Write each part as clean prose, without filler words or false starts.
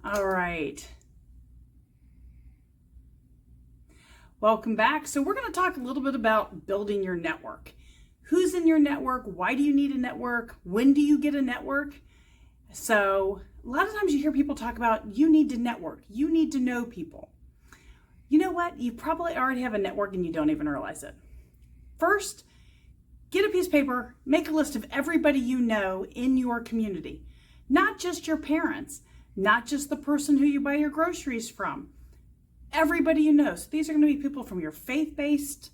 All right. Welcome back. So we're going to talk a little bit about building your network. Who's in your network? Why do you need a network? When do you get a network? So a lot of times you hear people talk about you need to network. You need to know people. You know what? You probably already have a network and you don't even realize it. First, get a piece of paper, make a list of everybody you know in your community. Not just your parents, not just the person who you buy your groceries from. Everybody you know. So these are going to be people from your faith-based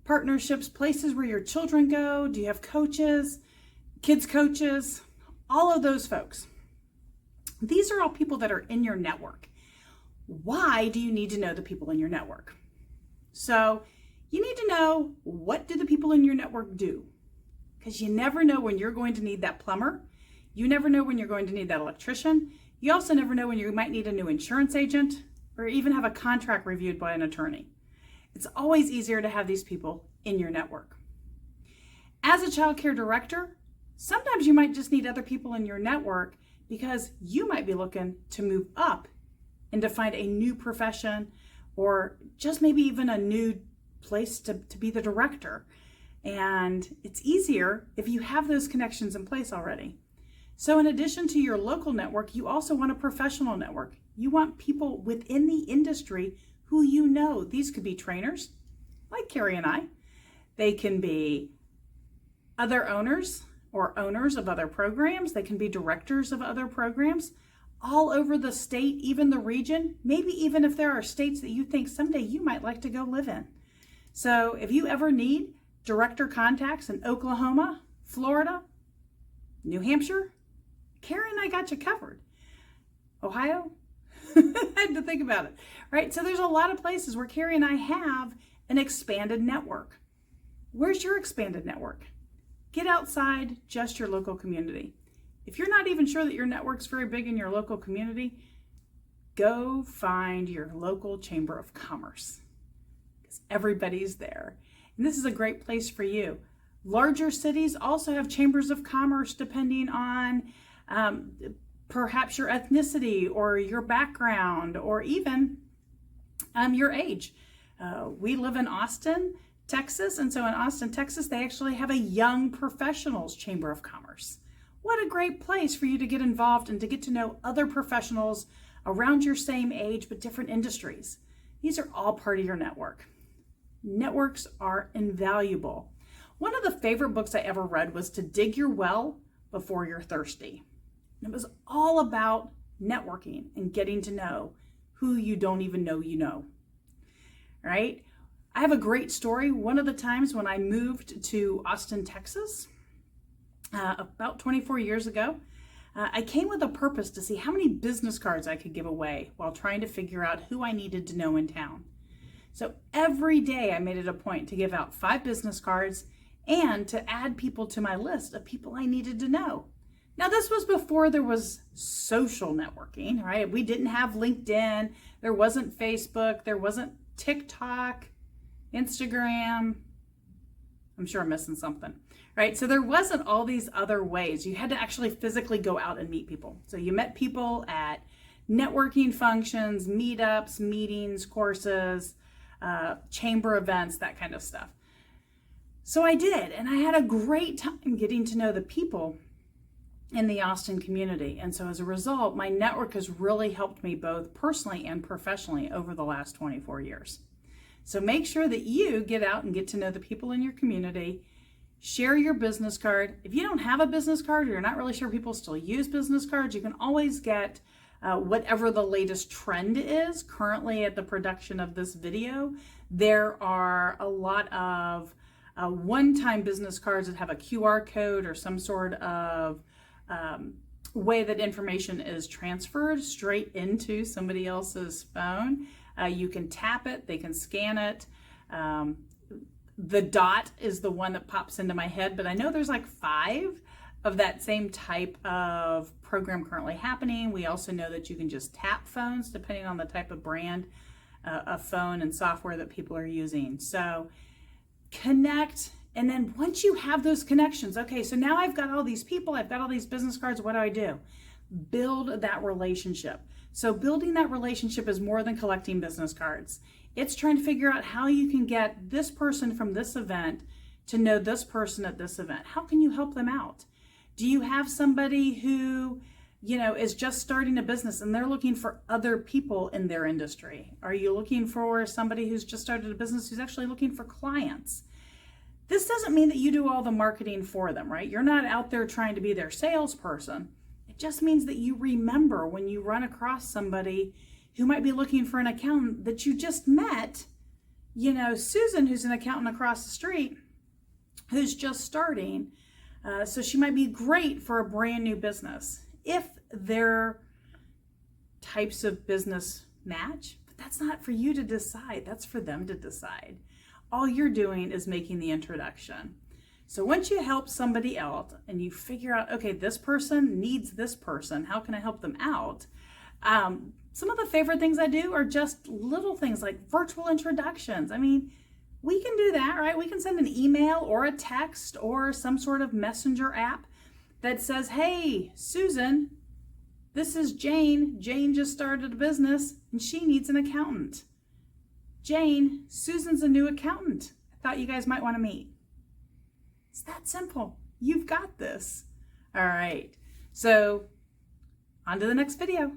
partnerships, places where your children go. Do you have coaches, kids coaches, all of those folks? These are all people that are in your network. Why do you need to know the people in your network? So you need to know, what do the people in your network do? Because you never know when you're going to need that plumber. You never know when you're going to need that electrician. You also never know when you might need a new insurance agent or even have a contract reviewed by an attorney. It's always easier to have these people in your network. As a child care director, sometimes you might just need other people in your network because you might be looking to move up and to find a new profession or just maybe even a new place to be the director. And it's easier if you have those connections in place already. So in addition to your local network, you also want a professional network. You want people within the industry who you know. These could be trainers, like Carrie and I. They can be other owners or owners of other programs. They can be directors of other programs all over the state, even the region, maybe even if there are states that you think someday you might like to go live in. So if you ever need director contacts in Oklahoma, Florida, New Hampshire, Carrie and I got you covered. Ohio? I had to think about it, right? So there's a lot of places where Carrie and I have an expanded network. Where's your expanded network? Get outside just your local community. If you're not even sure that your network's very big in your local community, go find your local chamber of commerce because everybody's there. And this is a great place for you. Larger cities also have chambers of commerce depending on perhaps your ethnicity or your background or even your age. We live in Austin, Texas, and so in Austin, Texas, they actually have a young professionals chamber of commerce. What a great place for you to get involved and to get to know other professionals around your same age but different industries. These are all part of your network. Networks are invaluable. One of the favorite books I ever read was To Dig Your Well Before You're Thirsty. It was all about networking and getting to know who you don't even know you know, right? I have a great story. One of the times when I moved to Austin, Texas, about 24 years ago, I came with a purpose to see how many business cards I could give away while trying to figure out who I needed to know in town. So every day I made it a point to give out 5 business cards and to add people to my list of people I needed to know. Now, this was before there was social networking, right? We didn't have LinkedIn. There wasn't Facebook. There wasn't TikTok, Instagram. I'm sure I'm missing something, right? So there wasn't all these other ways. You had to actually physically go out and meet people. So you met people at networking functions, meetups, meetings, courses, chamber events, that kind of stuff. So I did, and I had a great time getting to know the people in the Austin community. And so as a result, my network has really helped me both personally and professionally over the last 24 years. So make sure that you get out and get to know the people in your community. Share your business card. If you don't have a business card or you're not really sure people still use business cards, you can always get whatever the latest trend is. Currently at the production of this video, there are a lot of one-time business cards that have a QR code or some sort of way that information is transferred straight into somebody else's phone. You can tap it, they can scan it. The dot is the one that pops into my head, but I know there's like 5 of that same type of program currently happening. We also know that you can just tap phones depending on the type of brand of phone and software that people are using. So connect. And then once you have those connections, okay, so now I've got all these people, I've got all these business cards, what do? Build that relationship. So building that relationship is more than collecting business cards. It's trying to figure out how you can get this person from this event to know this person at this event. How can you help them out? Do you have somebody who, is just starting a business and they're looking for other people in their industry? Are you looking for somebody who's just started a business who's actually looking for clients? This doesn't mean that you do all the marketing for them, right? You're not out there trying to be their salesperson. It just means that you remember when you run across somebody who might be looking for an accountant that you just met, Susan, who's an accountant across the street, who's just starting. So she might be great for a brand new business if their types of business match, but that's not for you to decide. That's for them to decide. All you're doing is making the introduction. So once you help somebody else and you figure out, okay, this person needs this person, how can I help them out? Some of the favorite things I do are just little things like virtual introductions. I mean, we can do that, right? We can send an email or a text or some sort of messenger app that says, hey, Susan, this is Jane. Jane just started a business and she needs an accountant. Jane, Susan's a new accountant. I thought you guys might want to meet. It's that simple. You've got this. All right. So on to the next video.